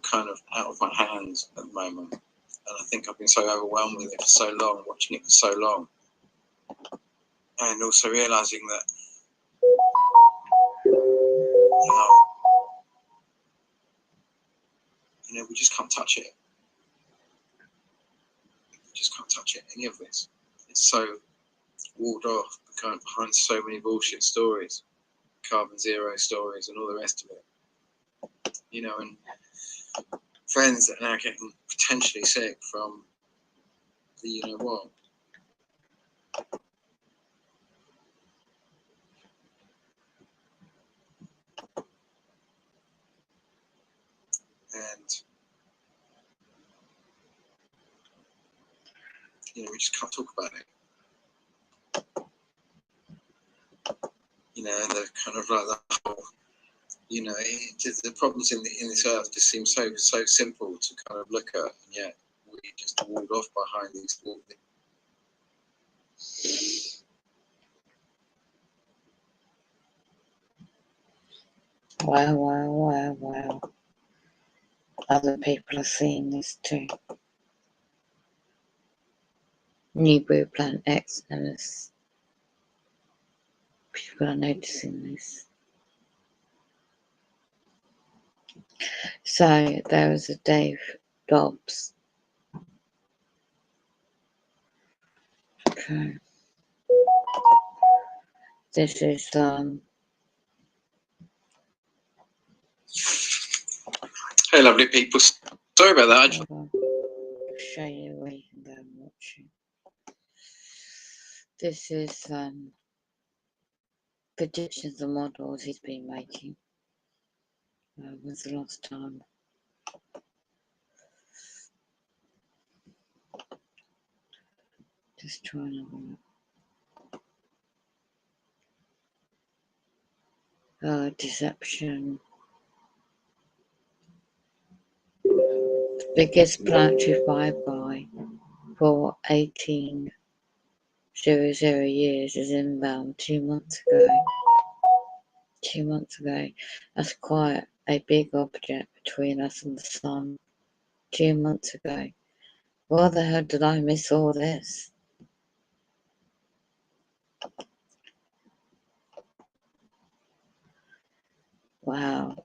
kind of out of my hands at the moment. And I think I've been so overwhelmed with it for so long, watching it for so long. And also realising that, we just can't touch it. We just can't touch it, any of this. It's so walled off, kind of behind so many bullshit stories, carbon zero stories and all the rest of it. And friends that are now getting potentially sick from the what. And we just can't talk about it. The kind of like the whole, the problems in this earth just seem so simple to kind of look at, and yet we just walled off behind these walls. Wow. Other people are seeing this too. New Blue Planet X knows. People are noticing this. So there was a Dave Dobbs. Okay. This is Hey, lovely people. Sorry about that. I'll show you where you can go and watch it. This is predictions and models he's been making. When's the last time? Just trying to have a look. Deception. The biggest planetary flyby for 18,000 years is inbound 2 months ago. 2 months ago. That's quite a big object between us and the sun. 2 months ago. Why the hell did I miss all this? Wow.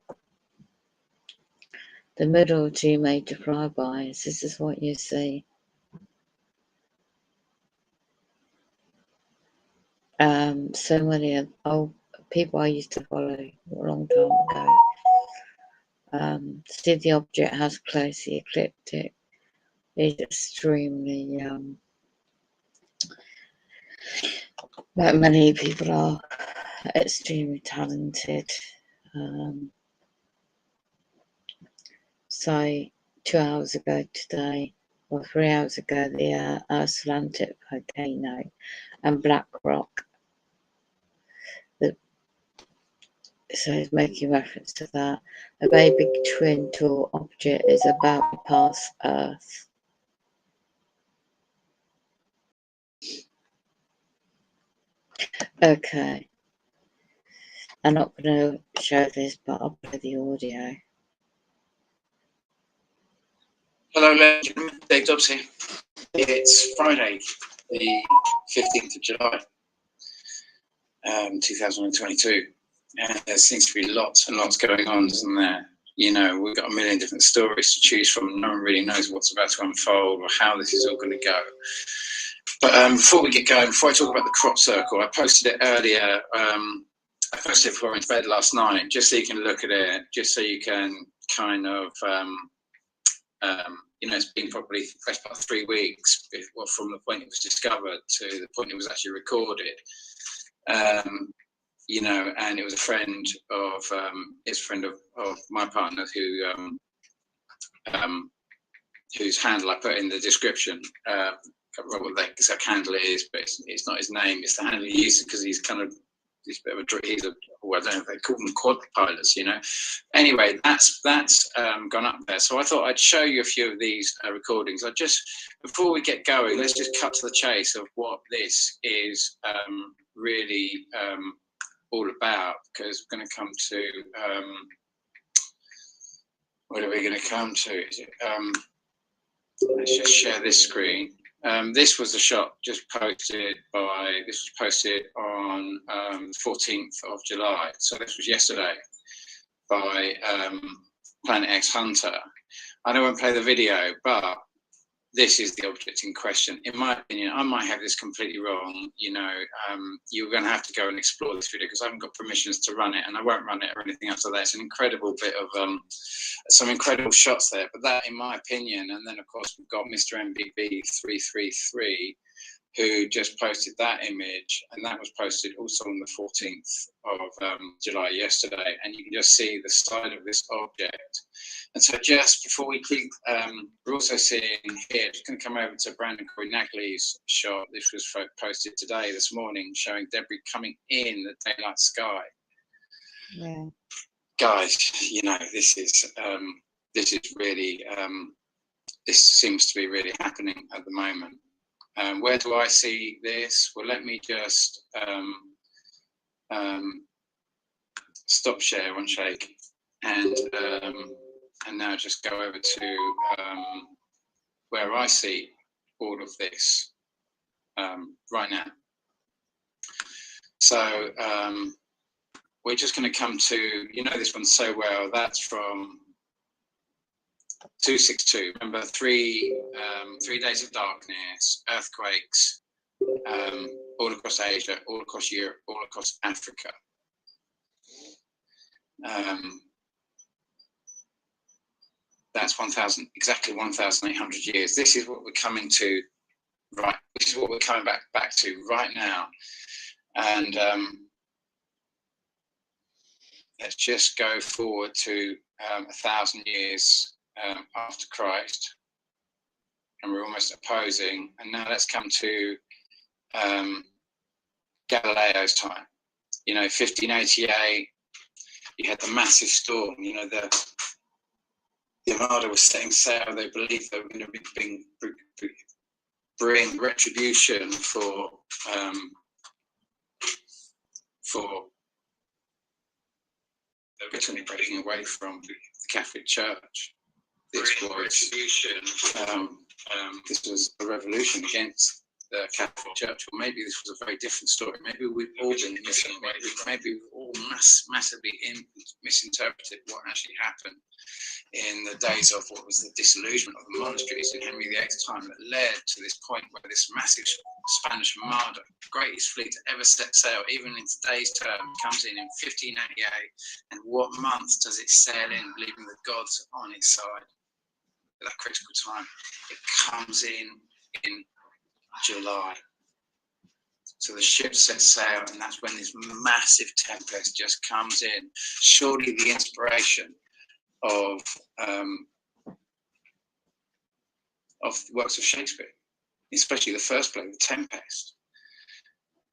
The middle of 2 major flybys. This is what you see. So many old people I used to follow a long time ago. See, the object has closely ecliptic. It's extremely like many people are extremely talented. So 2 hours ago today, or 3 hours ago, the Icelandic volcano and Black Rock. So he's making reference to that. A very big twin tall object is about to pass Earth. Okay. I'm not going to show this, but I'll play the audio. Hello, ladies and gentlemen. Dave Dobbs here. It's Friday, the 15th of July, 2022. And there seems to be lots and lots going on, doesn't there? We've got a million different stories to choose from. No one really knows what's about to unfold or how this is all going to go. But before we get going, before I talk about the crop circle, I posted it earlier. I posted it before I went to bed last night, just so you can look at it, just so you can kind of, it's been probably the best part of 3 weeks from the point it was discovered to the point it was actually recorded. And it was a friend of my partner whose handle I put in the description. I can't remember what the exact handle it is, but it's not his name. It's the handle he uses because he's kind of I don't know if they call them quad pilots, Anyway, that's gone up there. So I thought I'd show you a few of these recordings. Before we get going, let's just cut to the chase of what this is really all about, because we're going to come to What are we going to come to? Is it, let's just share this screen. This was a shot just posted by, this was posted on 14th of July. So this was yesterday by Planet X Hunter. I don't want to play the video, but this is the object in question. In my opinion, I might have this completely wrong. You know, you're going to have to go and explore this video because I haven't got permissions to run it, and I won't run it or anything else like that. It's an incredible bit of some incredible shots there. But that, in my opinion, and then of course we've got Mr. MBB 333, who just posted that image, and that was posted also on the 14th of July yesterday. And you can just see the side of this object. And so just before we keep, we're also seeing here, just going to come over to Brandon Corey Nagley's shot. This was posted today, this morning, showing debris coming in the daylight sky. Yeah. Guys, you know, this is really, this seems to be really happening at the moment. Where do I see this? Well, let me just stop share one shake and now just go over to where I see all of this right now. So we're just going to come to, you know this one so well, that's from 262. Remember, 3 days of darkness, earthquakes, all across Asia, all across Europe, all across Africa. That's exactly 1,800 years. This is what we're coming to, right? This is what we're coming back to right now. And let's just go forward to 1,000 years after Christ, and we're almost opposing. And now let's come to Galileo's time. You know, 1588. You had the massive storm. You know, the Armada was setting sail. They believed they were going to bring retribution for originally breaking away from the Catholic Church. This was a revolution against the Catholic Church, or maybe this was a very different story. Maybe we've all been maybe we've all massively misinterpreted what actually happened in the days of what was the disillusionment of the monasteries in Henry VIII's time that led to this point where this massive Spanish Armada, greatest fleet to ever set sail, even in today's term, comes in 1588. And what month does it sail in, believing the gods on its side at that critical time? It comes in July. So the ship sets sail, and that's when this massive tempest just comes in. Surely the inspiration of works of Shakespeare, especially the first play, The Tempest.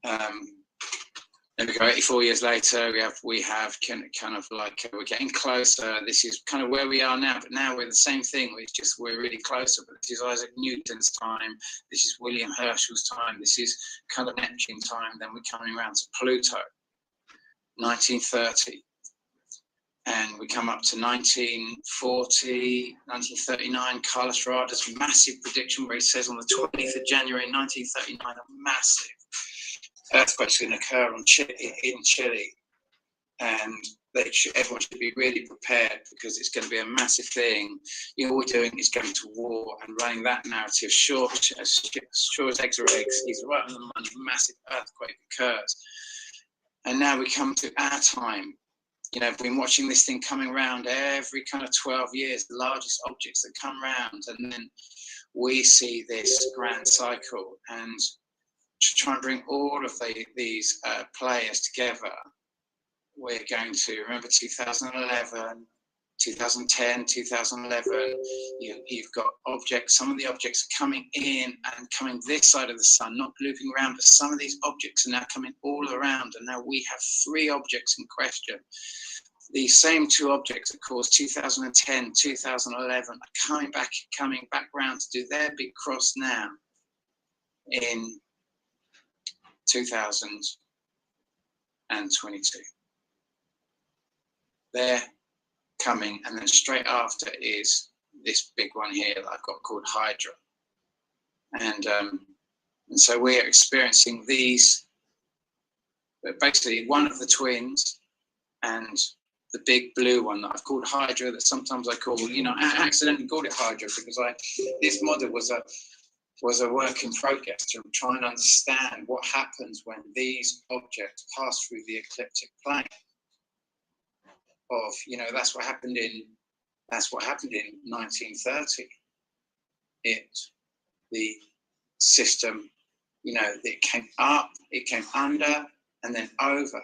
Then we go 84 years later. We have kind of like we're getting closer. This is kind of where we are now, but now we're the same thing. We're really closer. But this is Isaac Newton's time. This is William Herschel's time. This is kind of Neptune time. Then we're coming around to Pluto, 1930. And we come up to 1940, 1939, Carlos Rada's massive prediction where he says on the 20th of January 1939, a massive earthquake's going to occur in Chile. And everyone should be really prepared because it's going to be a massive thing. You know, all we're doing is going to war and running that narrative. Sure as eggs are eggs, he's right on the money, massive earthquake occurs. And now we come to our time. You know, I've been watching this thing coming around every kind of 12 years, the largest objects that come around, and then we see this grand cycle. And to try and bring all of these players together, we're going to remember 2011, 2010, 2011. You've got objects. Some of the objects are coming in and coming this side of the sun, not looping around, but some of these objects are now coming all around. And now we have 3 objects in question. These same 2 objects that caused 2010, 2011 are coming back round to do their big cross now in 2022. There coming, and then straight after is this big one here that I've got called Hydra. And so we're experiencing these, basically one of the twins and the big blue one that I've called Hydra, that sometimes I call, I accidentally called it Hydra because this model was a work in progress to try and understand what happens when these objects pass through the ecliptic plane. That's what happened in 1930. The system, it came up, it came under, and then over,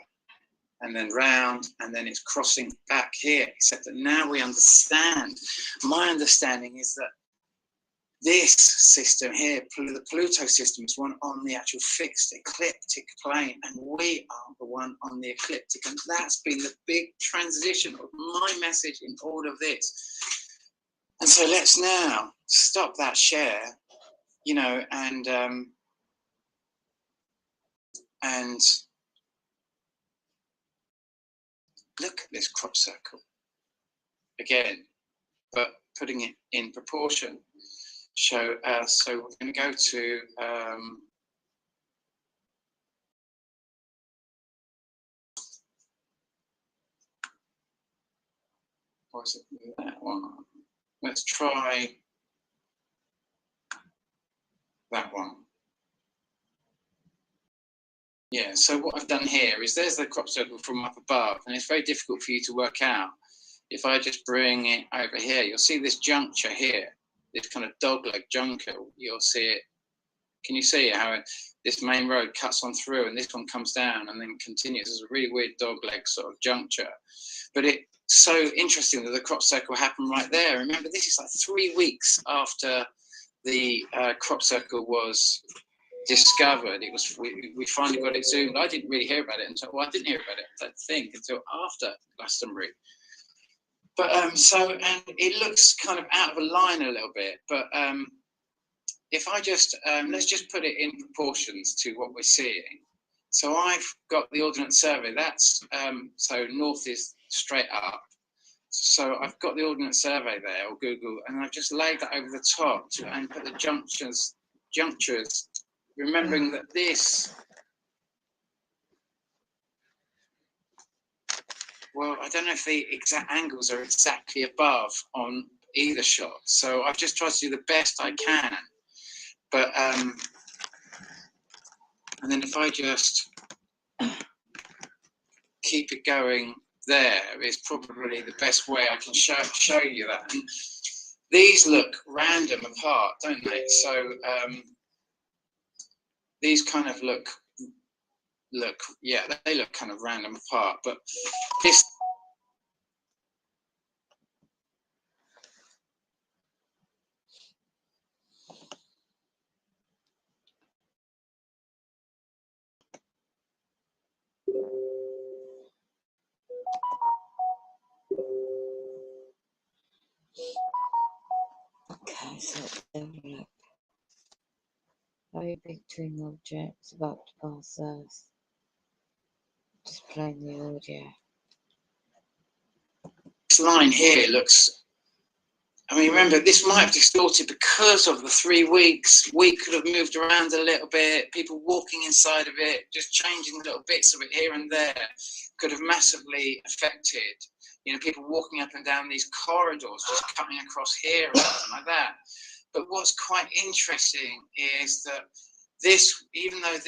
and then round, and then it's crossing back here. Except that now we understand. My understanding is that this system here, the Pluto system, is one on the actual fixed ecliptic plane, and we are the one on the ecliptic. And that's been the big transition of my message in all of this. And so let's now stop that share, and look at this crop circle again, but putting it in proportion. So we're going to go to what is it? That one. Let's try that one. Yeah, so what I've done here is there's the crop circle from up above, and it's very difficult for you to work out. If I just bring it over here, you'll see this juncture here, this kind of dogleg juncture. You'll see it. Can you see how this main road cuts on through, and this one comes down and then continues? It's a really weird dogleg sort of juncture. But it's so interesting that the crop circle happened right there. Remember, this is like 3 weeks after the crop circle was discovered. It was we finally got it zoomed. I didn't really hear about it until I didn't hear about it, I think, until after Glastonbury. But and it looks kind of out of a line a little bit. But if I just let's just put it in proportions to what we're seeing. So I've got the Ordnance Survey. That's so north is straight up. So I've got the Ordnance Survey there, or Google, and I've just laid that over the top and put the junctures, remembering that this, well, I don't know if the exact angles are exactly above on either shot. So I've just tried to do the best I can. But, and then if I just keep it going there is probably the best way I can show you that. And these look random apart, don't they? So these kind of look, yeah, they look kind of random apart, but this, Okay, so let's have a look. Very big twin objects about to pass Earth. Just playing the audio. this line here looks, I mean, remember, this might have distorted because of the 3 weeks. We could have moved around a little bit, people walking inside of it, just changing little bits of it here and there could have massively affected, people walking up and down these corridors, just cutting across here or something like that. But what's quite interesting is that this, even though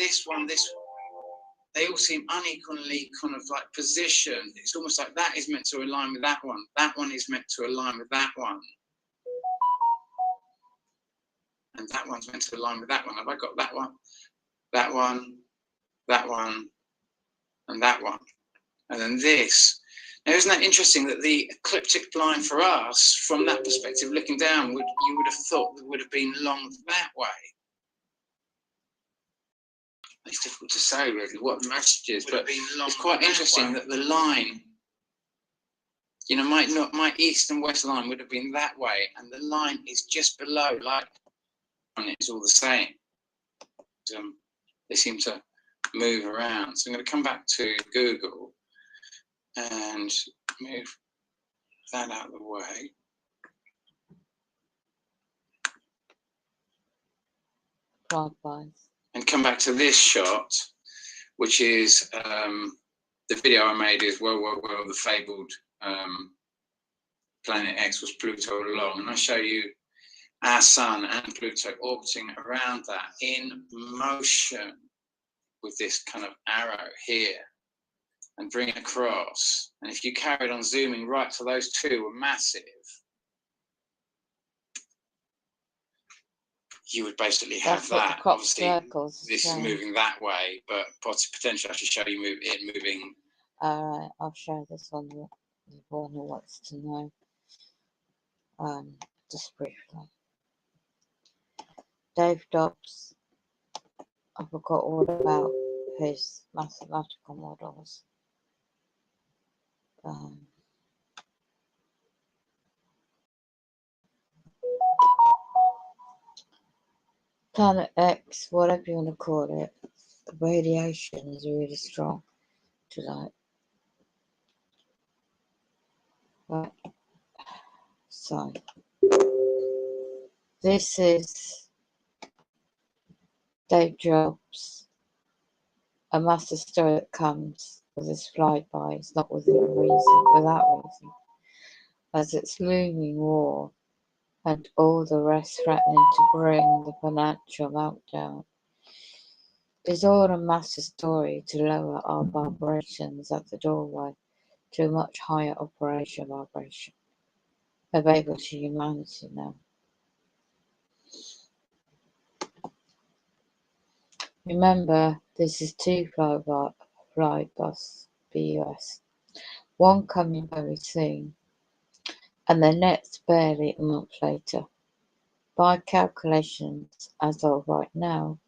they all seem unequally kind of like positioned, it's almost like that is meant to align with that one. That one is meant to align with that one. And that one's meant to align with that one. Have I got that one, that one, that one, and that one? And then this. Now, isn't that interesting that the ecliptic line for us, from that perspective, looking down, you would have thought would have been along that way? It's difficult to say really what the message is, but it's quite interesting that the line, my east and west line would have been that way, and the line is just below, like, and it's all the same. They seem to move around. So I'm going to come back to Google and move. that out of the way. And come back to this shot, which is the video I made is well, the fabled planet X was Pluto all along, and I show you our sun and Pluto orbiting around that in motion with this kind of arrow here and bring it across. And if you carried on zooming right to those two were massive, you would basically have that. Obviously, this is moving that way, but potentially I should show you it moving. Alright, I'll show this on the one who wants to know. Just briefly. Dave Dobbs, I forgot all about his mathematical models. Planet X, whatever you want to call it, the radiation is really strong tonight. Right. So, this is Dave Jobs, a master story that comes with his flyby. It's not without reason, as it's looming war and all the rest threatening to bring the financial meltdown. It's all a master story to lower our vibrations at the doorway to a much higher vibration available to humanity now. Remember, this is two flybus BUS, one coming very soon, and the next barely a month later. By calculations as of right now,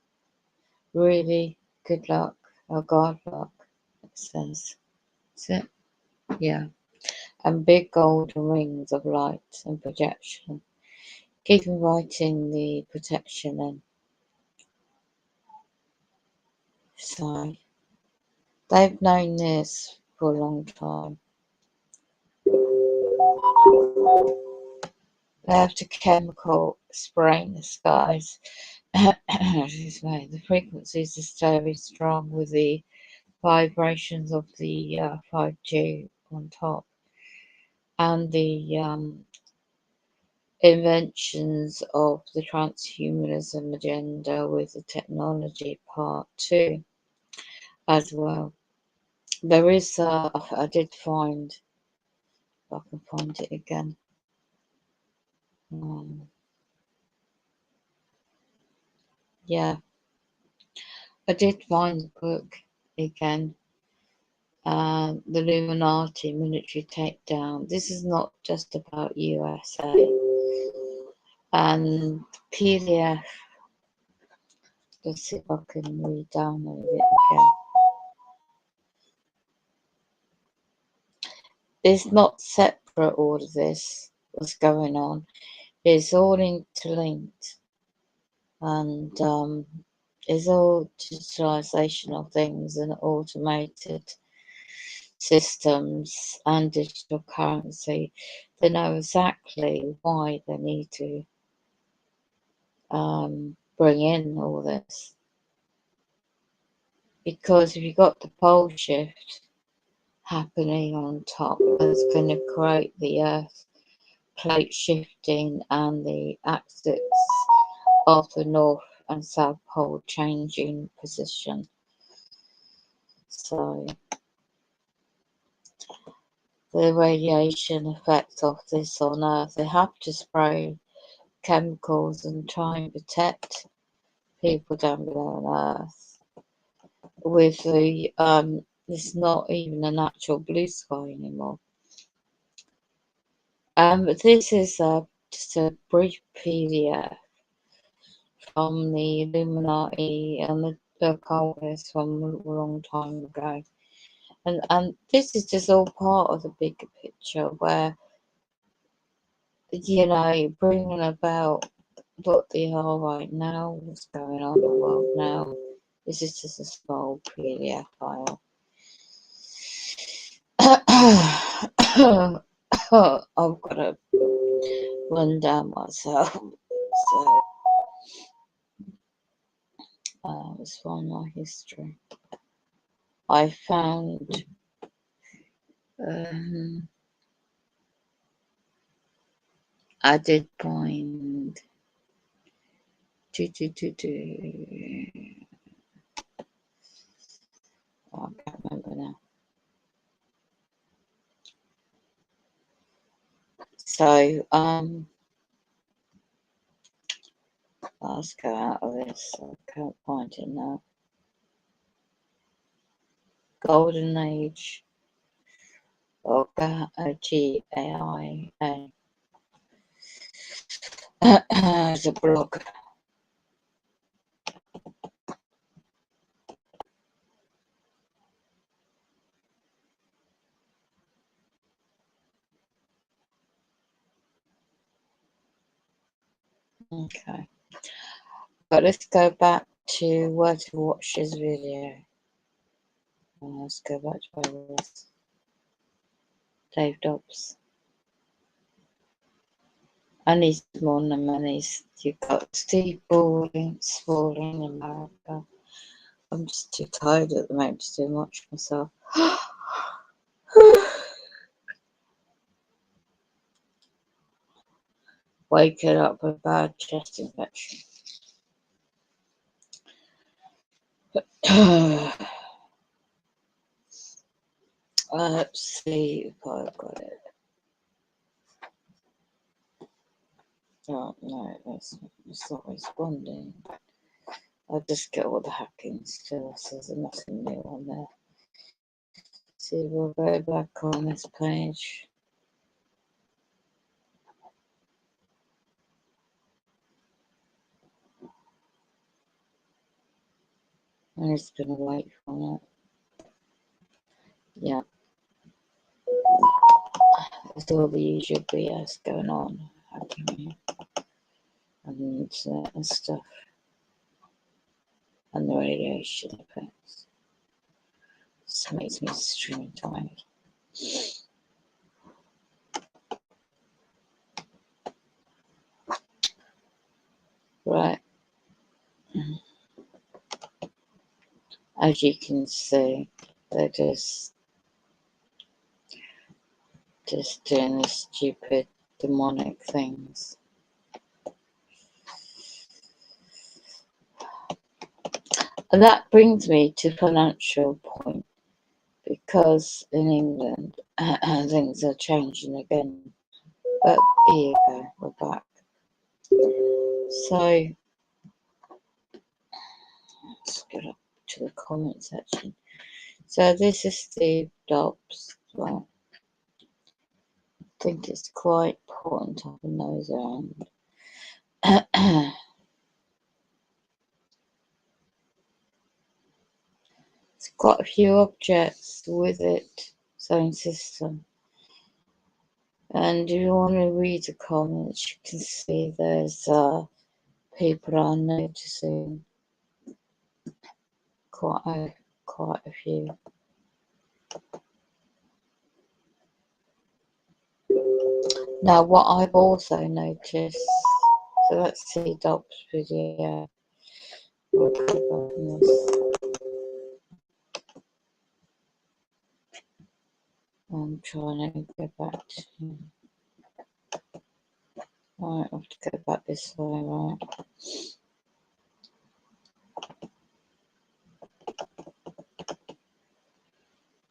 really good luck, or God luck, it says. Is it? Yeah. And big golden rings of light and projection, keep inviting the protection in. So, they've known this for a long time. They have the chemical spray in the skies. The frequencies are very strong with the vibrations of the 5G on top, and the inventions of the transhumanism agenda with the technology part too, as well. There is, I did find, if I can find it again. Yeah, I did find the book again. The Illuminati military takedown. This is not just about USA. And PDF, let's see if I can re-download it again. It's not separate, all of this, what's going on. It's all interlinked. And it's all digitalization of things and automated systems and digital currency. They know exactly why they need to bring in all this. Because if you've got the pole shift happening on top, that's going to create the earth plate shifting and the axis of the north and south pole changing position. So the radiation effect of this on earth, they have to spray chemicals and try and protect people down below on earth with the it's not even a natural blue sky anymore. But this is just a brief PDF from the Illuminati and the occultists from a long time ago. And this is just all part of the bigger picture where, you know, bringing about what they are right now, what's going on in the world now. This is just a small PDF file. I've got to run down myself. So let's find my history. I found I did find I can't remember now. So let's go out of this. I can't find it now. Golden Age. GAIA. It's a blog. Okay. But let's go back to where to watch this video. Let's go back to where it was. Dave Dobbs. And he's more than money's. You've got Steve Spaulding in America. I'm just too tired at the moment to do much myself. Waking up with a bad chest infection. Let's see if I've got it. Oh no, it's not responding. I'll just get all the hacking still, so there's nothing new on there. See, we'll go back on this page. I'm just gonna wait for it. Yeah. There's all the usual BS going on, hacking and the internet and stuff. And the radiation effects. This makes me extremely tired. Right. As you can see, they're just doing the stupid demonic things. And that brings me to financial point, because in England things are changing again. But here you go, we're back. So let's get up to the comment section. So this is Steve Dobbs. Right. I think it's quite important to have a nose around. It's got a few objects with it, same system. And if you want to read the comments, you can see there's people are noticing quite a few. Now, what I've also noticed, so let's see Dobbs' video. I'm trying to go back to him. Right, I have to go back this way, right?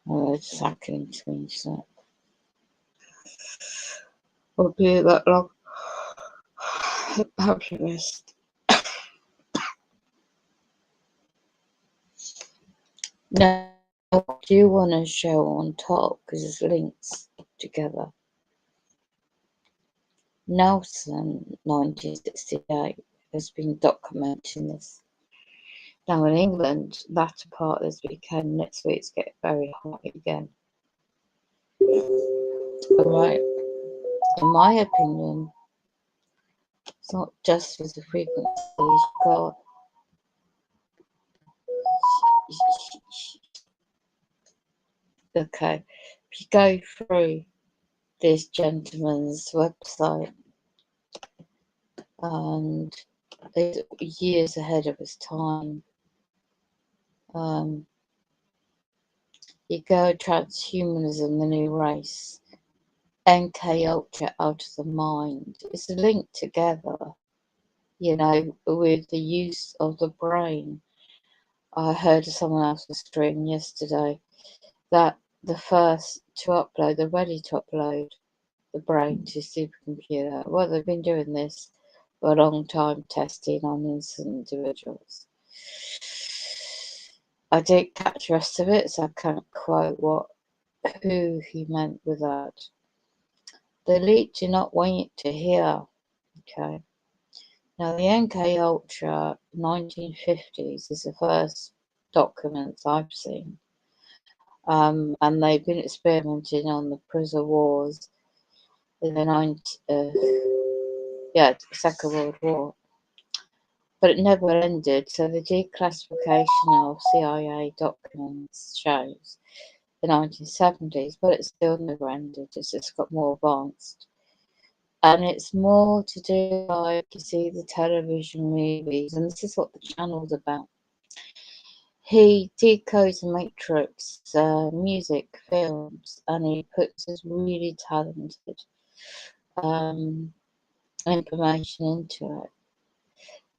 Oh, it's hacking to me, so I'll be that long. Have to rest. Now, what do you want to show on top? Because there's links together. Nelson, 1968, has been documenting this. Now in England, latter part of this weekend, next week's get very hot again. Alright, in my opinion, it's not just with the frequencies you've got. Okay, if you go through this gentleman's website, and it's years ahead of his time. You go transhumanism, the new race, NK Ultra out of the mind. It's linked together, you know, with the use of the brain. I heard someone else's stream yesterday that the first to upload, they're ready to upload the brain to supercomputer. Well, they've been doing this for a long time, testing on innocent individuals. I didn't catch the rest of it, so I can't quote who he meant with that. The elite do not want to hear. Okay. Now, the NK Ultra 1950s is the first documents I've seen. And they've been experimenting on the prison wars in the Second World War. But it never ended, so the declassification of CIA documents shows the 1970s, but it still never ended. It's just got more advanced. And it's more to do, like, you see the television movies, and this is what the channel's about. He decodes the Matrix music films, and he puts this really talented information into it.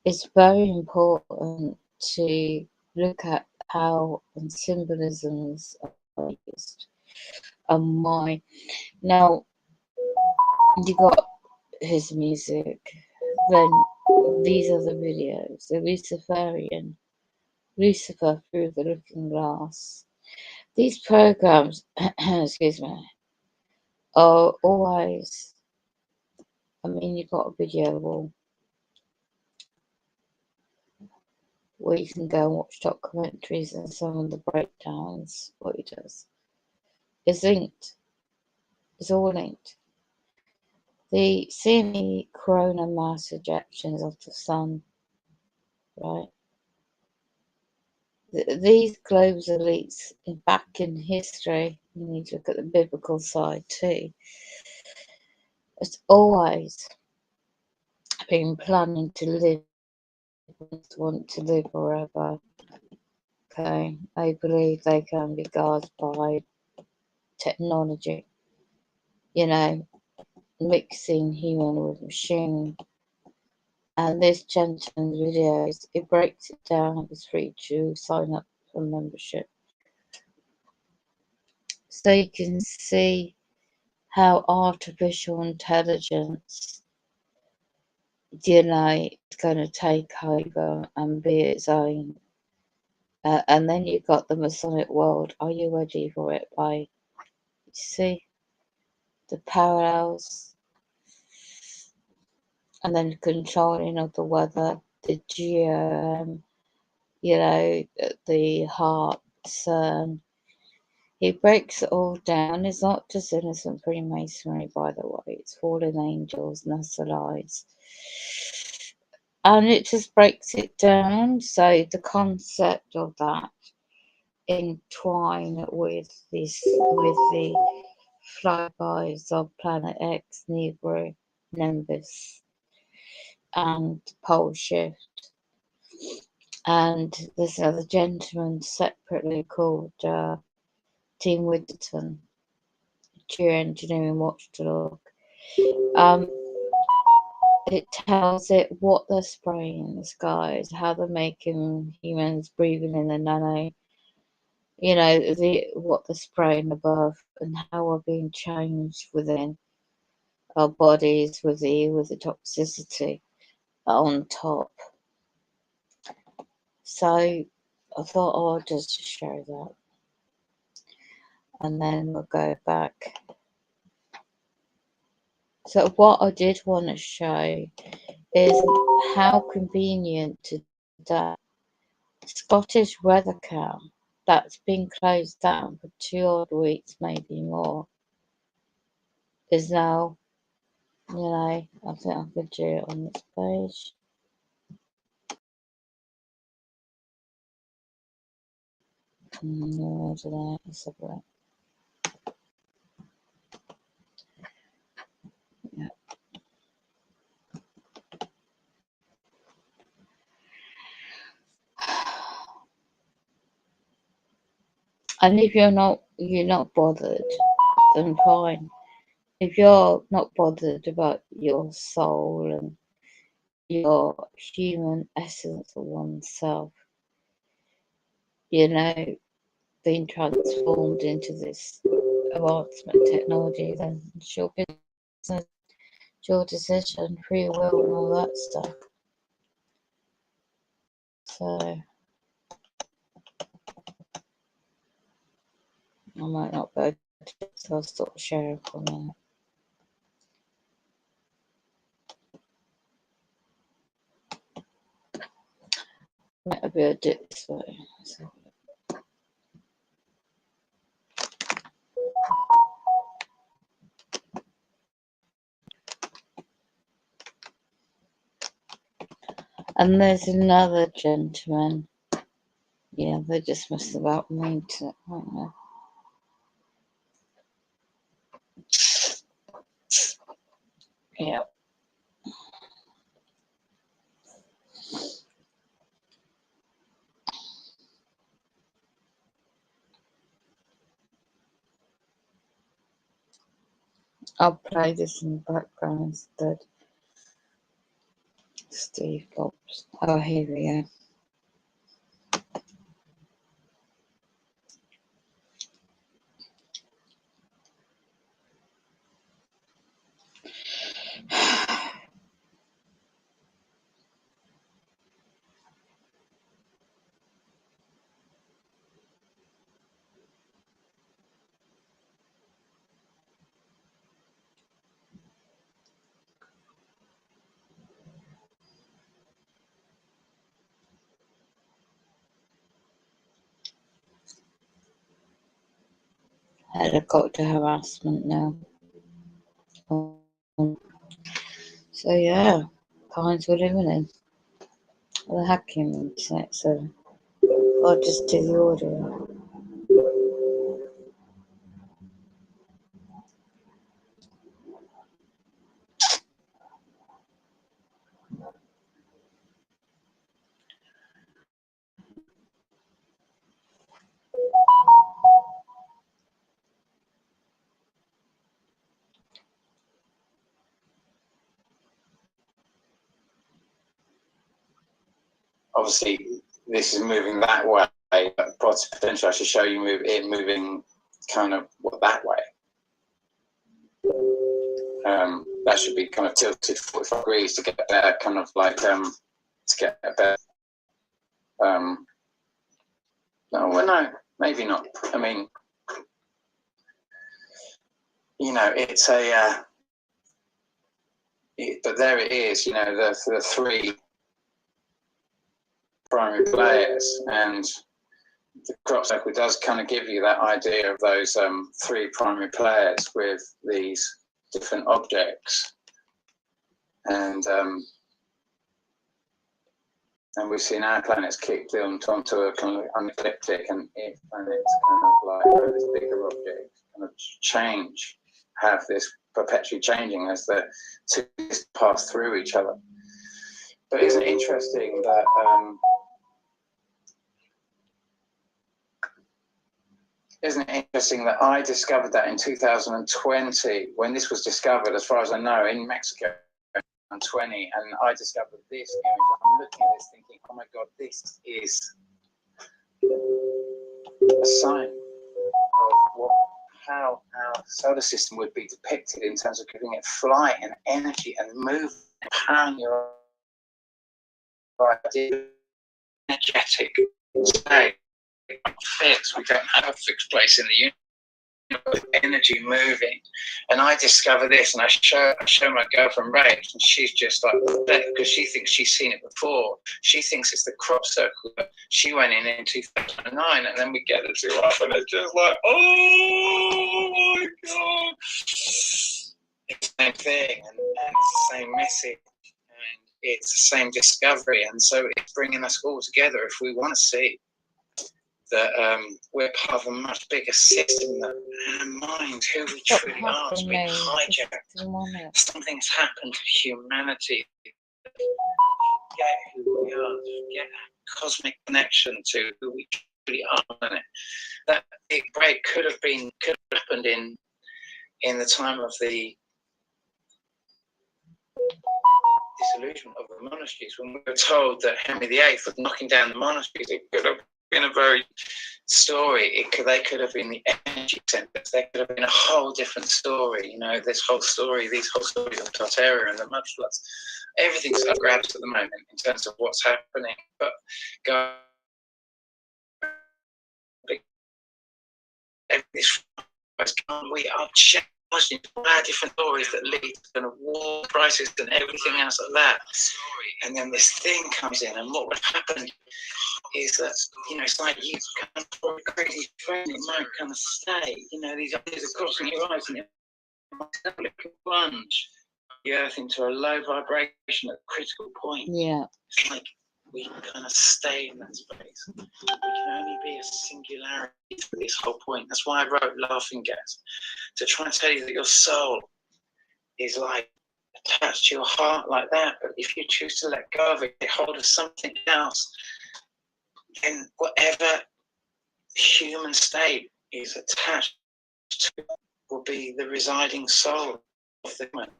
It's very important to look at how and symbolisms are used and why. Now, you got his music, then these are the videos, the Luciferian, Lucifer through the looking glass. These programs, excuse me, are always, I mean, you've got a video wall where you can go and watch documentaries and some of the breakdowns, what he does. It's linked. It's all linked. The semi corona mass ejections of the sun, right? These global elites back in history, you need to look at the biblical side too. It's always been planning to live, want to live forever. Okay, I believe they can be guarded by technology, you know, mixing human with machine. And this gentleman's videos, it breaks it down. It's free to sign up for membership. So you can see how artificial intelligence, you know, is going to take over and be its own. And then you've got the Masonic world. Are you ready for it? You see the parallels, and then controlling of the weather, the geo, you know, the heart, CERN. He breaks it all down. It's not just innocent Freemasonry, by the way. It's fallen angels, Nassalites. And it just breaks it down. So the concept of that entwine with the flybys of Planet X, Negro, Nimbus, and Pole Shift. And there's another gentleman separately called Team Widderton, Geoengineering Watchdog. It tells it what they're spraying in the skies, how they're making humans breathing in the nano, you know, what they're spraying above, and how we're being changed within our bodies with the toxicity on top. So I thought, I'll just show that, and then we'll go back. So what I did want to show is how convenient today Scottish Weathercam, that's been closed down for 2 odd weeks, maybe more, is now, you know, I think I could do it on this page. No, let's have a look. And if you're not bothered, then fine. If you're not bothered about your soul and your human essence of oneself, being transformed into this advancement technology, then it's your business, it's your decision, free will, and all that stuff. So I might not go to it, so I'll stop sharing for a minute. Might be able to do it this way. So. And there's another gentleman. Yeah, they just messed about on the internet, won't they? Yeah. I'll play this in the background instead. Steve Dobbs. Oh, here we go. Helicopter harassment now. So yeah, times we're living in. The hacking internet, so I'll just do the audio. Obviously, this is moving that way, but potentially I should show you it moving kind of that way. That should be kind of tilted 45 degrees to get a better kind of like to get a better. No, well, no, maybe not. I mean, it's a. But there it is. The three primary players, and the crop circle does kind of give you that idea of those three primary players with these different objects, and we've seen our planets kicked onto a kind of an ecliptic, and its planets kind of like this bigger object kind of change, have this perpetually changing as the two pass through each other. But isn't it interesting that I discovered that in 2020 when this was discovered, as far as I know, in Mexico in 2020, and I discovered this image. I'm looking at this thinking, oh my God, this is a sign of how our solar system would be depicted in terms of giving it flight and energy and movement, empowering your idea, energetic state. Fixed. We don't have a fixed place in the universe with energy moving. And I discover this, and I show my girlfriend Ray, and she's just like, because she thinks she's seen it before. She thinks it's the crop circle. She went in 2009, and then we get the two up, and it's just like, oh my God. It's the same thing, and it's the same message, and it's the same discovery. And so it's bringing us all together if we want to see that we're part of a much bigger system, that our mind, who we truly are, has been hijacked. Something's happened to humanity. Forget who we are, forget our cosmic connection to who we really are, isn't it? That big break could have happened in the time of the dissolution of the monasteries, when we were told that Henry VIII was knocking down the monasteries. It could have been a very story. They could have been the energy centers. They could have been a whole different story. You know, these whole stories of Tartaria and the mud floods. Everything's up grabs at the moment in terms of what's happening. But we are charged into different stories that lead to kind of war, crisis, and everything else like that. And then this thing comes in, and what would happen is that, you know, it's like you kind of for a crazy train, it might kind of stay. You know, these ideas are crossing your eyes, and it might plunge the earth into a low vibration at a critical point. Yeah. It's like we kind of stay in that space. We can only be a singularity for this whole point. That's why I wrote Laughing Gas, to try and tell you that your soul is like attached to your heart like that. But if you choose to let go of it, get hold of something else, then whatever human state is attached to will be the residing soul of the human.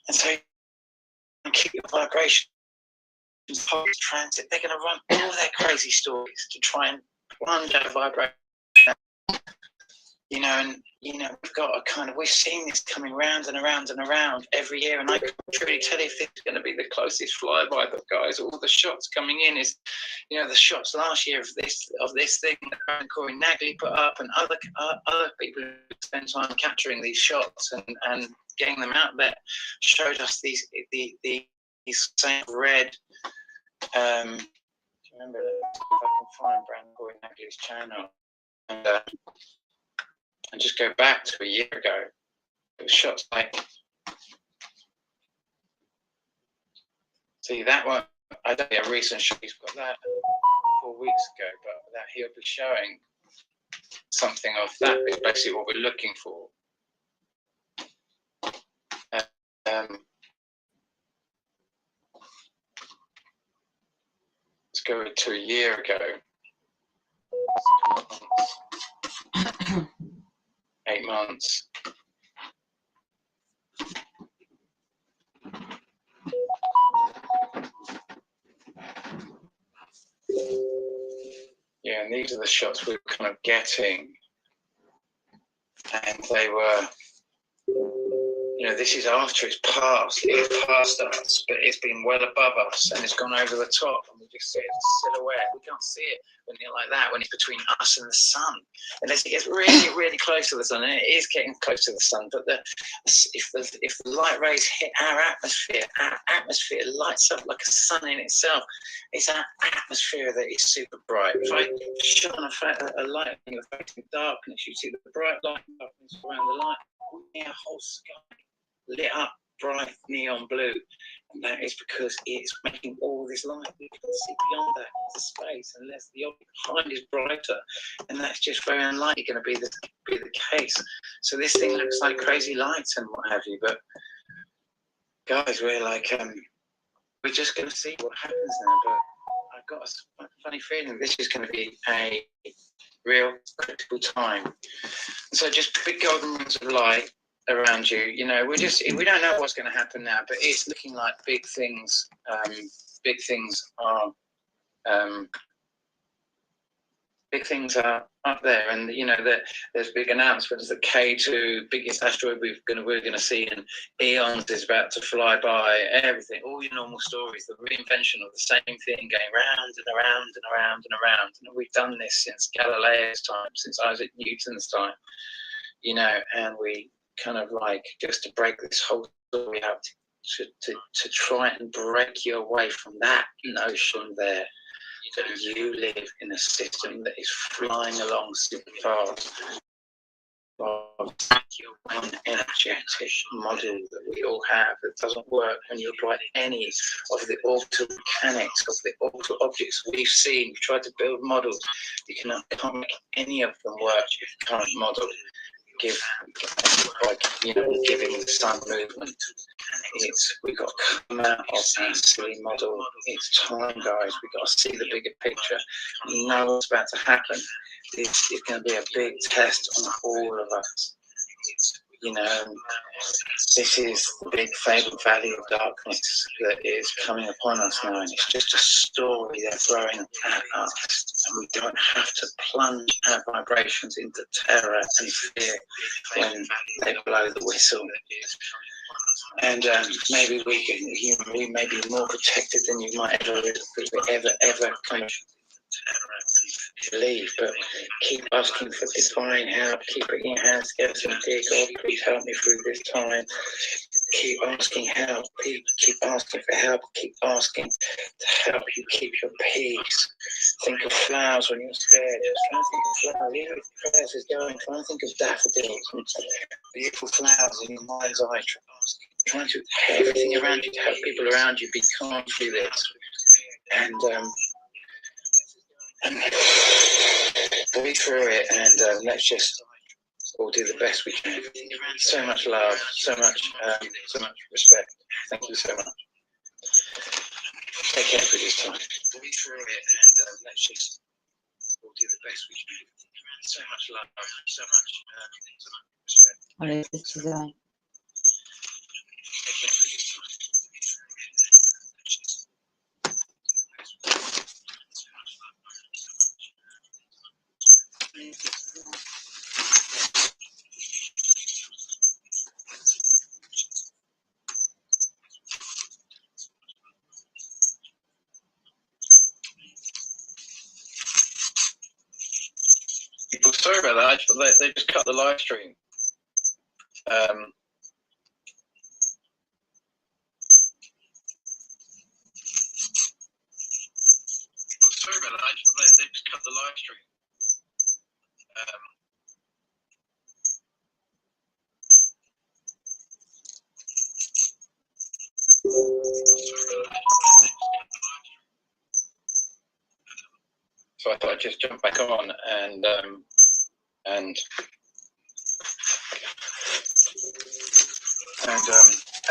And so you keep your vibration transit. They're going to run all their crazy stories to try and plunge our vibration. You know, and you know, we've seen this coming round and around and around every year, and I can truly tell you if this is going to be the closest flyby, but guys, all the shots coming in is, you know, the shots last year of this thing that Corey Nagley put up, and other people who spend time capturing these shots and getting them out there, showed us these same red. Do you remember that? If I can find Brandon Corey Nagley's channel and just go back to a year ago, it was shots like, see that one, I don't think a recent shot, he's got that 4 weeks ago, but that he'll be showing something of that is basically what we're looking for. Let's go to a year ago. 8 months. Yeah, and these are the shots we were kind of getting. And they were, you know, this is after it's passed. It's past us, but it's been well above us and it's gone over the top. And we just see it as a silhouette. We can't see it when you're like that, when it's between us and the sun. Unless it gets really, really close to the sun, and it is getting close to the sun, but if the light rays hit our atmosphere lights up like a sun in itself. It's our atmosphere that is super bright. If I shine a light and you're facing darkness, you see the bright light darkness around the light, our whole sky lit up bright neon blue. And that is because it's making all this light. We can see beyond that into space unless the object behind is brighter, and that's just very unlikely going to be the case. So this thing looks like crazy lights and what have you, but guys, we're like we're just going to see what happens now. But I've got a funny feeling this is going to be a real critical time. So just big golden rings of light around you. You know, we don't know what's going to happen now, but it's looking like big things are up there. And you know that there's big announcements that K2, biggest asteroid we're going to see in eons, is about to fly by. Everything, all your normal stories, the reinvention of the same thing going round and around and around and around. And we've done this since Galileo's time, since Isaac Newton's time, you know, and we kind of like, just to break this whole story out, to try and break you away from that notion there that you live in a system that is flying along super fast. Your one energetic model that we all have that doesn't work when you apply any of the orbital mechanics of the orbital objects we've seen. We've tried to build models. You can't make any of them work with the current model. give, like, giving the sun movement. We've got to come out of that silly model. It's time, guys. We've got to see the bigger picture. We know what's about to happen. This is going to be a big test on all of us. This is the big fabled valley of darkness that is coming upon us now, and it's just a story they're throwing at us, and we don't have to plunge our vibrations into terror and fear when they blow the whistle. And maybe we may be more protected than you might ever kind of believe, but keep asking for divine help. Keep putting your hands together and dear God, please help me through this time. Keep asking help. Keep asking for help. Keep asking to help you keep your peace. Think of flowers when you're scared. Just try and think of flowers. Even if prayers is going, try and think of daffodils and beautiful flowers in your mind's eye. Try to everything around you to help people around you be calm through this. And breathe through it, and let's just all do the best we can. So much love, so much respect. Thank you so much. Take care for this time. Breathe through it, and let's just all do the best we can. So much love, so much respect. What is this today? Take care for this time. People, sorry about that. They just cut the live stream. Sorry about that. They just cut the live stream. So I thought I'd just jump back on and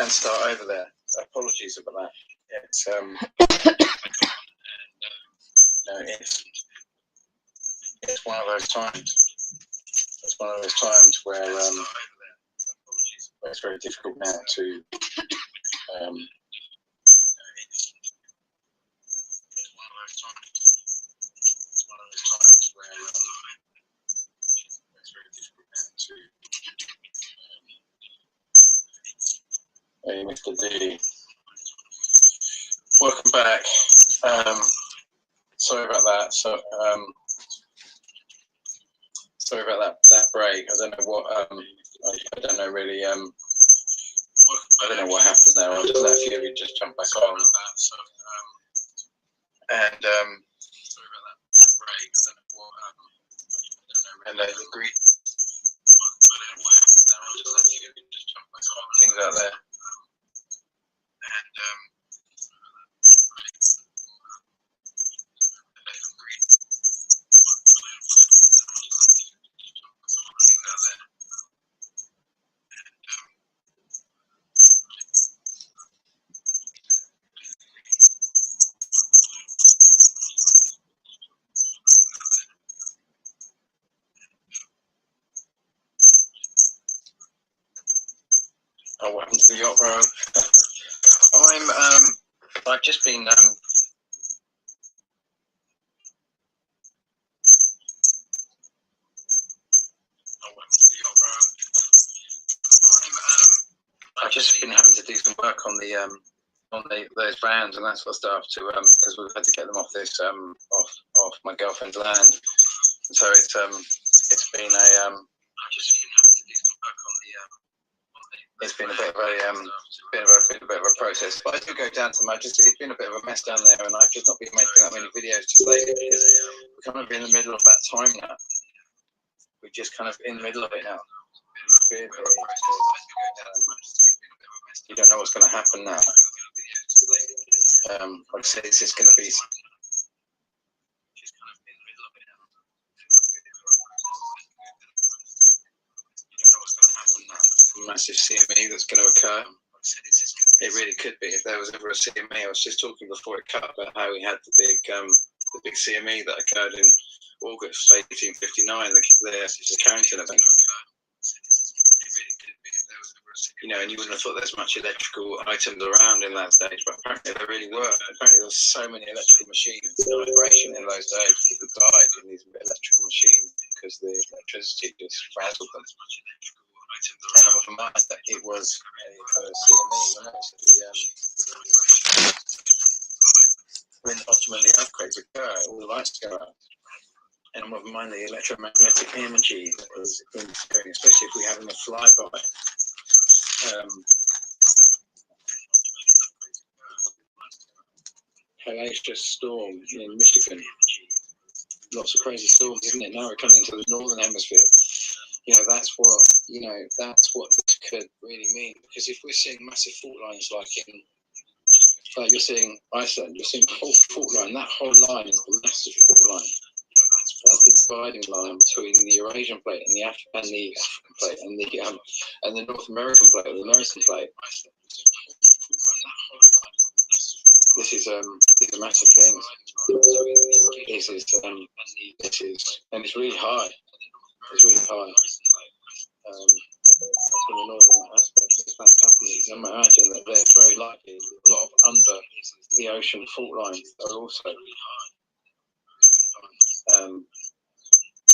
start over there. So apologies about that. It's one of those times. It's one of those times where it's very difficult now to Hey, Mr. D. Welcome back. Sorry about that. Sorry about that break. I don't know what I don't know really I don't know what happened there. I'll just let a few of you just jump back on. And sorry about that break. I don't know what and agree. I don't know what happened there. I'll just let a few of you just jump back on. Things out there. Oh, what happened to the yacht row? I've just been I've just been having to do some work on those brands and that sort of stuff to because we've had to get them off this off my girlfriend's land. So it's been a it's been a bit of a process. But I do go down to Majesty. It's been a bit of a mess down there, and I've just not been making that many videos just lately because we're kind of in the middle of that time now. We're just kind of in the middle of it now. You don't know what's going to happen now. Like I say, it's just going to be. You massive CME that's going to occur. It really could be if there was ever a CME. I was just talking before it cut about how we had the big CME that occurred in August 1859, the Carrington event. You know, and you wouldn't have thought there's much electrical items around in that stage, but apparently there really were. Apparently there was so many electrical machines in operation in those days. People died in these electrical machines because the electricity just frazzled them. And I'm of mind that it was a CME when ultimately earthquakes occur, all the lights go out. And I'm of mind the electromagnetic energy that is interfering, especially if we're having a flyby. Hellacious storm in Michigan. Lots of crazy storms, isn't it? Now we're coming into the northern hemisphere. You know, that's what this could really mean. Because if we're seeing massive fault lines like you're seeing Iceland, you're seeing the whole fault line. That whole line is the massive fault line. That's the dividing line between the Eurasian plate and the African plate and the North American plate, the American plate. These are massive things. This is, and it's really high. It's really high. Up in the northern aspect, if that's happening, I imagine that there's very likely a lot of under the ocean fault lines are also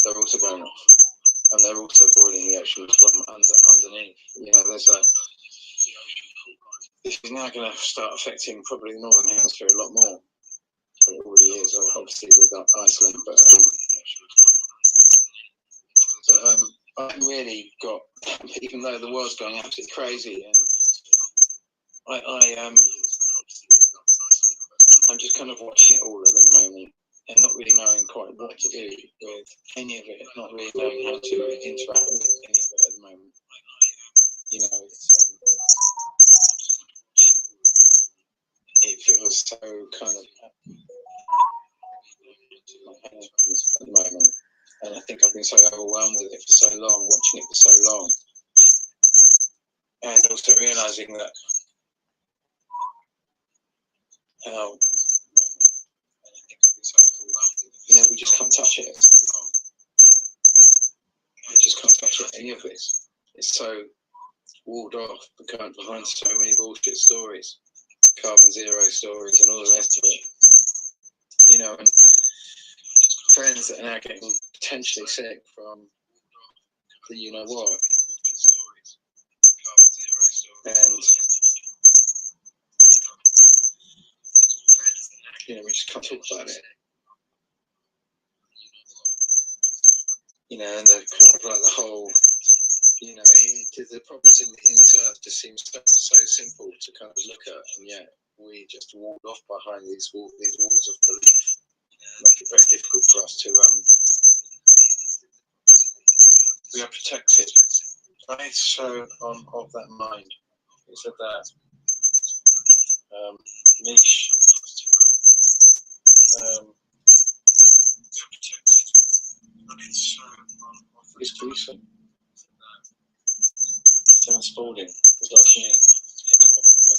they're also going off, and they're also boiling the ocean from underneath. You know, this is now going to start affecting probably the northern hemisphere a lot more. It already is, obviously, with Iceland, but I haven't really got, even though the world's going absolutely crazy, and I'm just kind of watching it all at the moment and not really knowing quite what to do with any of it, not really knowing how to interact with any of it at the moment. You know, it feels so kind of at the moment. And I think I've been so overwhelmed with it for so long, watching it for so long. And also realising that how, you know, we just can't touch it. We just can't touch any of this. It's so walled off behind so many bullshit stories, carbon zero stories and all the rest of it. You know, and friends that are now getting potentially sick from the you know what. And you know, we just can't talk about it. You know, and the kind of like the whole, you know, the problems in this earth just seems so simple to kind of look at, and yet we just walled off behind these walls of belief. Make it very difficult for us to we are protected. Right, so of that mind. He said that niche it's Gleason. Sounds Spalding. It's asking me.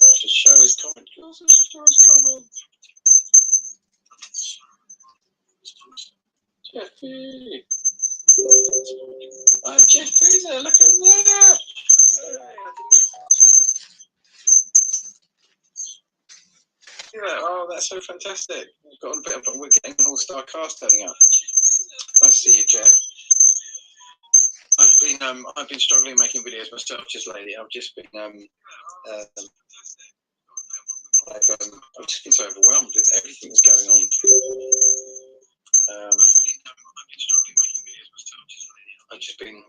I should show his comment. I should show his comment. Jeffy! Oh, Jeffy's there, look at that! Yeah, oh, that's so fantastic. We're getting an all-star cast turning up. Nice to see you, Jeff. I've been struggling making videos myself just lately. I've just been I've just been so overwhelmed with everything that's going on. I've just been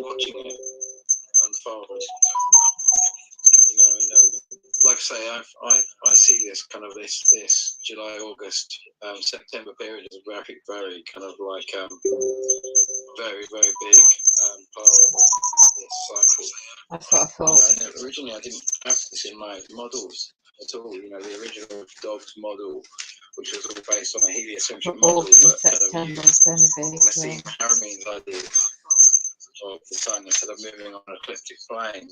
watching it unfold. You know, and like I say, I see this kind of this July, August, September period as a very kind of like very big part of this cycle. That's what I thought. And originally, I didn't have this in my models at all. You know, the original dobbs model, which was all based on a heliocentric model, August and but kind of September is going to be Nassim Harami's ideas. of the sun instead of moving on an ecliptic plane,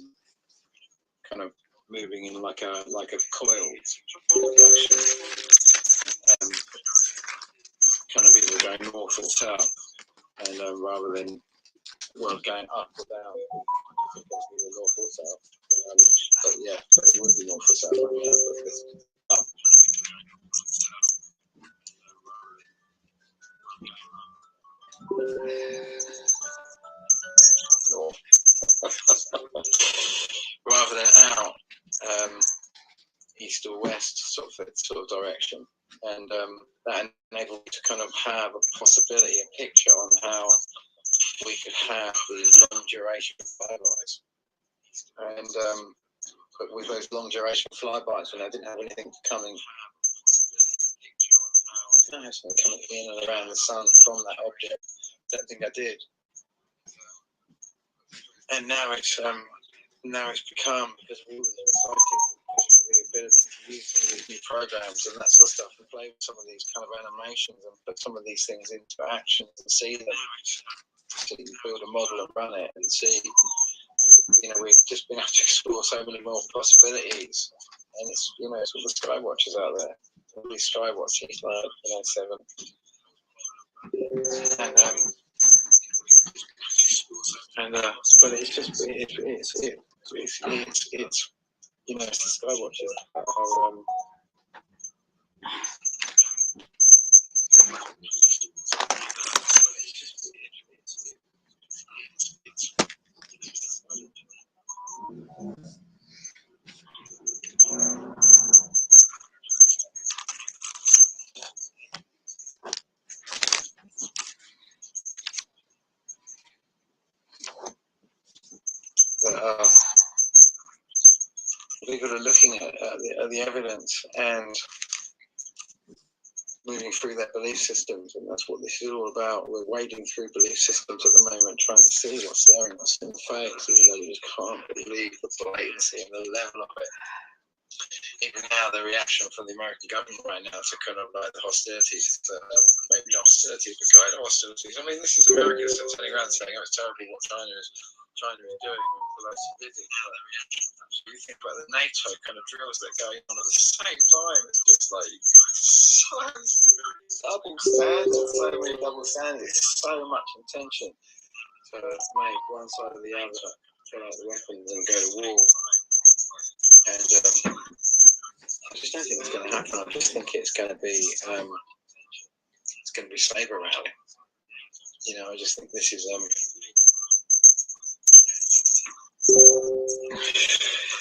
kind of moving in like a coil motion, kind of either going north or south, and rather than going up or down, either north or south. But yeah, but it would be north or south. Up. North. Rather than out, east or west sort of direction, and that enabled me to kind of have a possibility, a picture on how we could have these long duration flybys, and but with those long duration flybys, when I didn't have anything coming in and around the sun from that object. I don't think I did. And now it's become, because of all the exciting, because of the ability to use some of these new programs and that sort of stuff, and play with some of these kind of animations and put some of these things into action and see them, build a model and run it and see. We've just been able to explore so many more possibilities, and it's all the Skywatchers out there. All these Skywatchers, like 7, but it's just it's the Skywatchers. People are looking at the evidence and moving through their belief systems, and that's what this is all about. We're wading through belief systems at the moment, trying to see what's staring us in the face, even though we just can't believe the blatancy and the level of it. Even now, the reaction from the American government right now to kind of like the hostilities, maybe not hostilities, but kind of hostilities. I mean, this is America still turning around saying, "Oh, it's terrible what China is doing for those civilians." You think about the NATO kind of drills that are going on at the same time. It's just like double standards, so many double standards, so much intention to make one side or the other pull out the weapons and go to war. And I just don't think it's going to happen. I just think it's going to be saber rally. I just think this is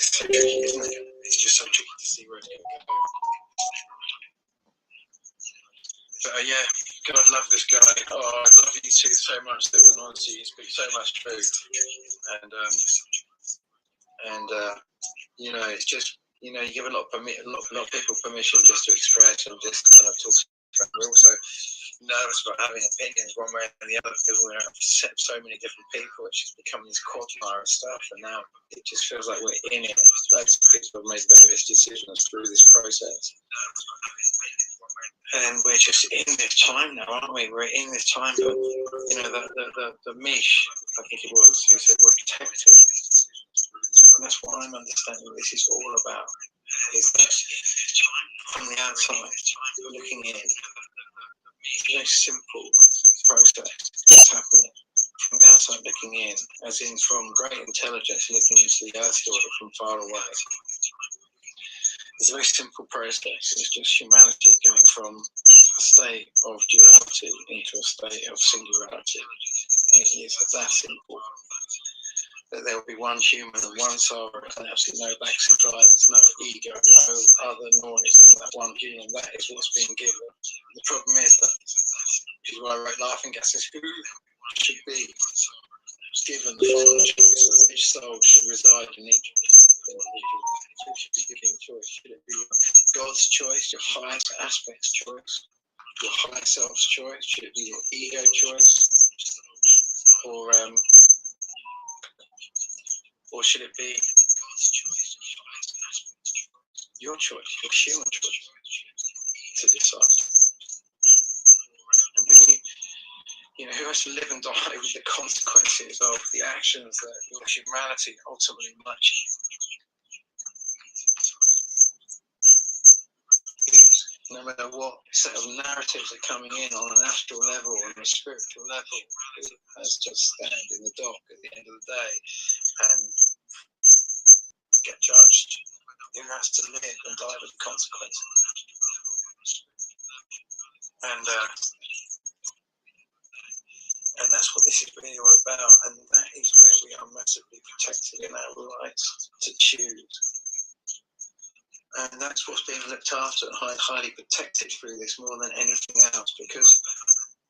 it's so tricky, isn't it? It's just so tricky to see where it's going to go. But yeah, God, I love this guy. Oh, I love you two so much. That was honestly, you speak so much truth, and it's just you give a lot of people permission just to express and just kind of talk. We're also nervous about having opinions one way or the other because we're upset so many different people. It's just becoming this quagmire of stuff, and now it just feels like we're in it. Loads of people have made various decisions through this process, and we're just in this time now, aren't we? We're in this time, but the Mish, I think it was, who said we're protected, and that's what I'm understanding. This is all about. Is that from the outside looking in? It's a very simple process that's happening. From the outside looking in, as in from great intelligence looking into the earth order from far away. It's a very simple process. It's just humanity going from a state of duality into a state of singularity. And it is that simple. That there will be one human and one soul, and absolutely no backseat drivers, no ego, no other noise than that one human. That is what's being given. The problem is that, which is why I wrote Laughing Gas, is who should be given the final choice of which soul should reside in each individual. Who should be given the choice? Should it be God's choice, your highest aspect's choice, your higher self's choice? Should it be your ego choice? Or should it be your choice, your human choice to decide? And when who has to live and die with the consequences of the actions that your humanity ultimately might use. No matter what set of narratives are coming in on an astral level or on a spiritual level, who has to stand in the dock at the end of the day and get judged, who has to live and die with the consequences. And that's what this is really all about, and that is where we are massively protected in our rights to choose. And that's what's being looked after and highly protected through this more than anything else, because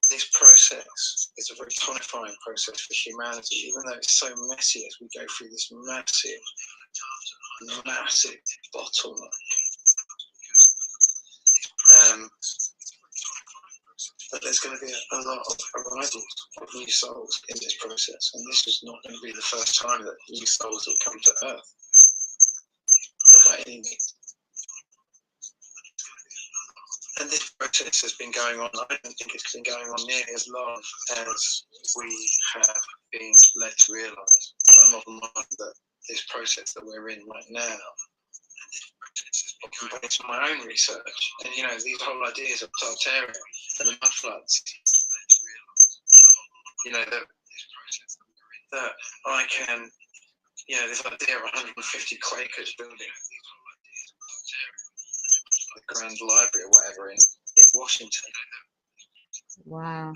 this process is a very tonifying process for humanity, even though it's so messy as we go through this massive bottleneck. But there's going to be a lot of arrivals of new souls in this process, and this is not going to be the first time that new souls will come to Earth, by any means. And this process has been going on. I don't think it's been going on nearly as long as we have been led to realise. I'm of the mind that this process that we're in right now, compared to my own research, and these whole ideas of Tartaria and the mud floods, that I can, this idea of 150 Quakers building the Grand Library or whatever in Washington. Wow.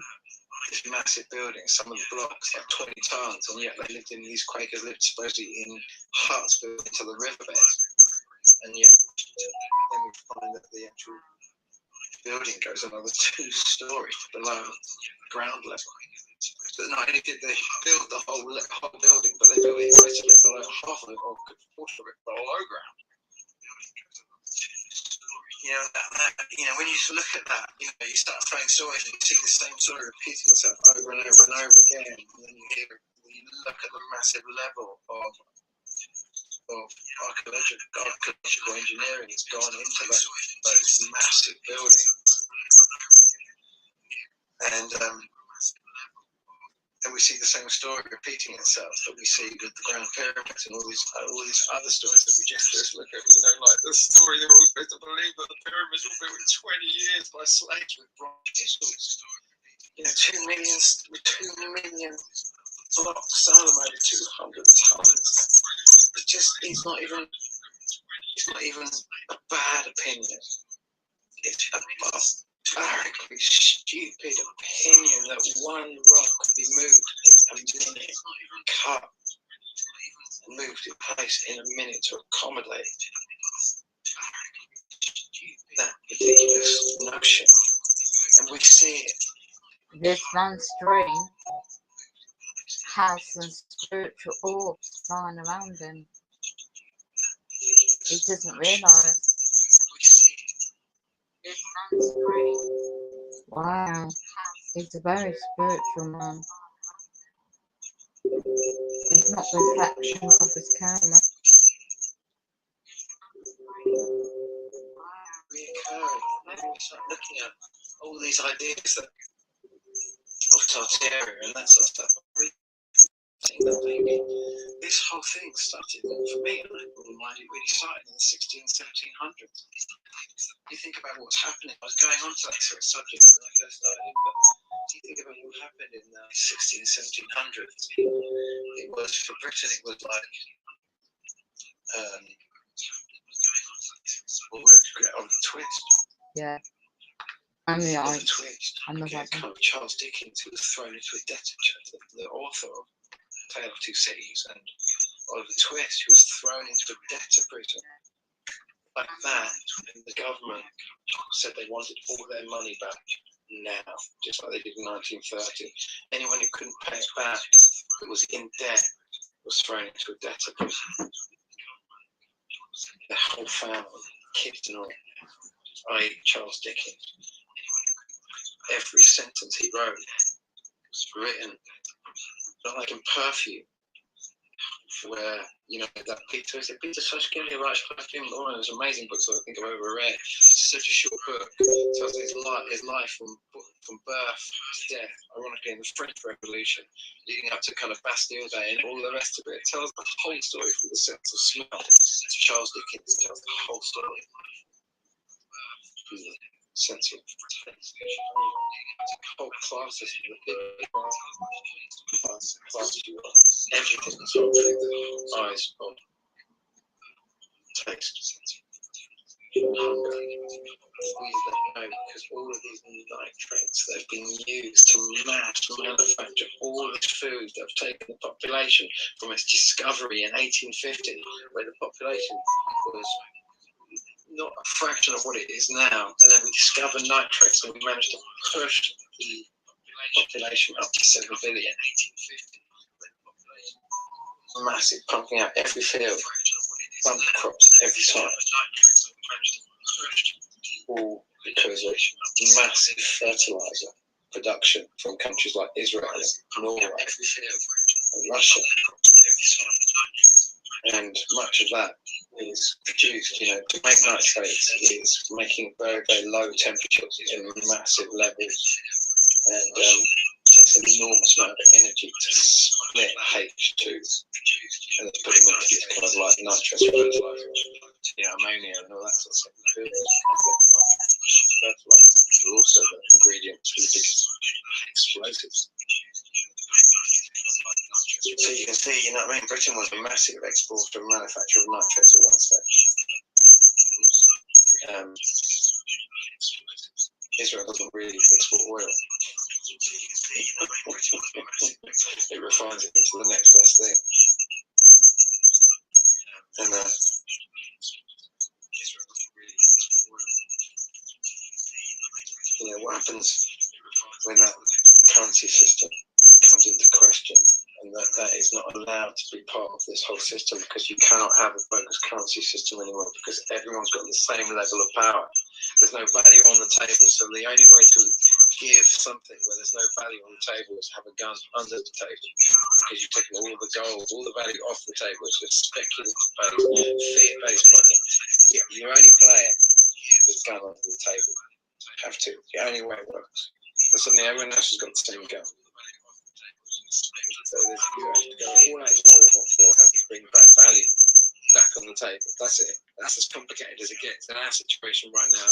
This massive building, some of the blocks like 20 tons, and yet these Quakers lived supposedly in huts built into the riverbed. And yet, then we find that the actual building goes another 2 stories below ground level. But not only did they build the whole building, but they built it basically below half of it, or a quarter of it below ground. When you look at that, you start throwing stories and you see the same story repeating itself over and over and over again. And then you look at the massive level of archaeological engineering that's gone into those massive buildings. And we see the same story repeating itself that we see with the Grand Pyramids and all these other stories that we just look at. Like the story they're all supposed to believe that the pyramids were built in 20 years by slaves with bronze chisels. 2 million blocks, some of them over 200 tons. It's not even a bad opinion. It's a barbarically stupid opinion that one rock could be moved in a minute, cut and moved in place in a minute to accommodate that ridiculous notion. And we see it. This man's dream has some spiritual orbs flying around him. He doesn't realise. This man's dream. Wow. He's a very spiritual man. It's not reflections of his camera. Maybe we start looking at all these ideas of Tartaria and that sort of stuff. This whole thing started, for me, it really started in the 1700s. You think about what's happening. I was going on to that sort of subject when I first started, but you think about what happened in the 1700s. It was, for Britain, it was like, Oliver Twist. Yeah. And the Oliver Twist. and Charles Dickens, who was thrown into a debtor, the author of Tale of Two Cities, and Oliver Twist, who was thrown into a debtor prison. Like that, and the government said they wanted all their money back now, just like they did in 1930. Anyone who couldn't pay it back, that was in debt, was thrown into a debtor prison. The whole family, kids and all, i.e. Charles Dickens. Every sentence he wrote was written, not like in Perfume, where, that Peter Sushkin, who writes Perfume, one of those amazing books I think I've ever read, such a short book. Tells his life from birth to death, ironically in the French Revolution, leading up to kind of Bastille Day and all the rest of it. It tells the whole story from the sense of smell. Charles Dickens tells the whole story. Sense of whole class system, everything is all through the eyes of taste, hunger. We don't know because all of these nitrates that have been used to mass manufacture all this food that have taken the population from its discovery in 1850, where the population was not a fraction of what it is now, and then we discovered nitrates and we managed to push the population up to 7 billion. Massive pumping out every field, bumper crops every time, all because of massive fertilizer production from countries like Israel, Norway, and Russia. And much of that is produced, to make nitrates is making very, very low temperatures in massive levels, and takes an enormous amount of energy to split H2 and then put them into this kind of like nitrous fertilizer, ammonia and all that sort of stuff. Fertilizers are also the ingredients for the biggest explosives. So you can see, Britain was a massive exporter and manufacturer of nitrates at one stage. Israel doesn't really export oil. It refines it into the next best thing. And what happens when that currency system comes into question, and that is not allowed to be part of this whole system, because you cannot have a bogus currency system anymore, because everyone's got the same level of power. There's no value on the table, so the only way to give something where there's no value on the table is to have a gun under the table, because you've taken all of the gold, all the value off the table. It's just speculative-based, fear-based money. You only play it with a gun under the table. You have to. The only way it works. And suddenly everyone else has got the same gun. So you have to go all out or have to bring back value back on the table. That's it. That's as complicated as it gets. In our situation right now,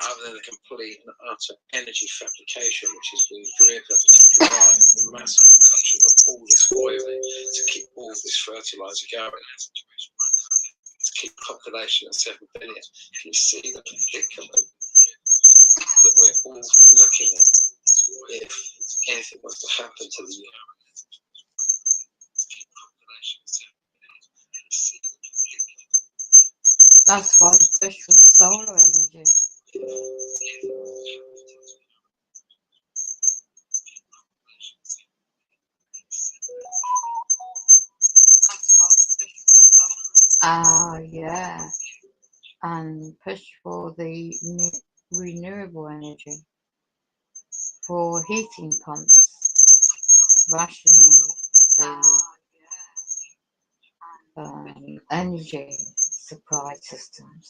other than the complete and utter energy fabrication, which is being driven by the massive production of all this oil to keep all this fertilizer going, to keep the population at 7 billion. Can you see the predicament that we're all looking at if anything was to happen to the Earth? That's why the push for the solar energy. Yeah. And push for the renewable energy, for heating pumps, rationing the energy supply systems.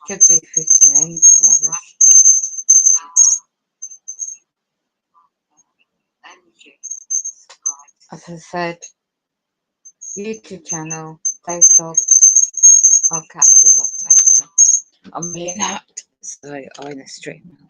Could be fitting into all this. As I said, YouTube channel, Dave Dobbs. I'll catch you up later. I'm being hacked, so I'm in the stream now.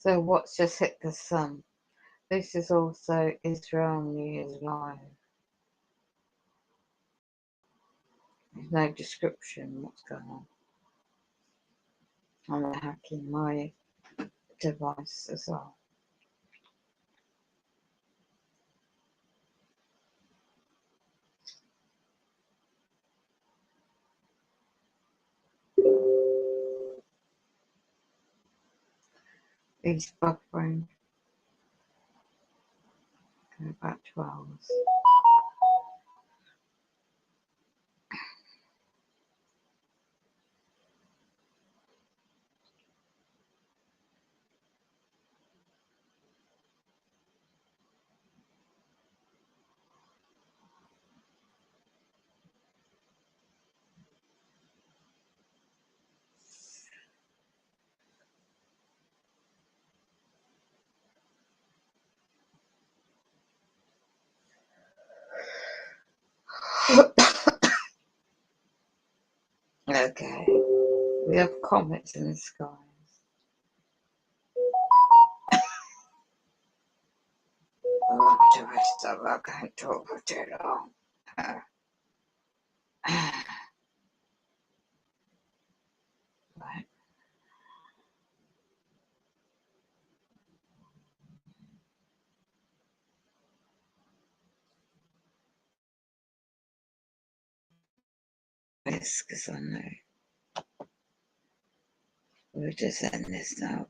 So what's just hit the sun? This is also Israel News Live. There's no description what's going on. I'm hacking my device as well. These buffering go back to hours. Okay, we have comets in the skies. Oh, do I stop? I can't talk for too long. Right. This, because I know we'll just end this now.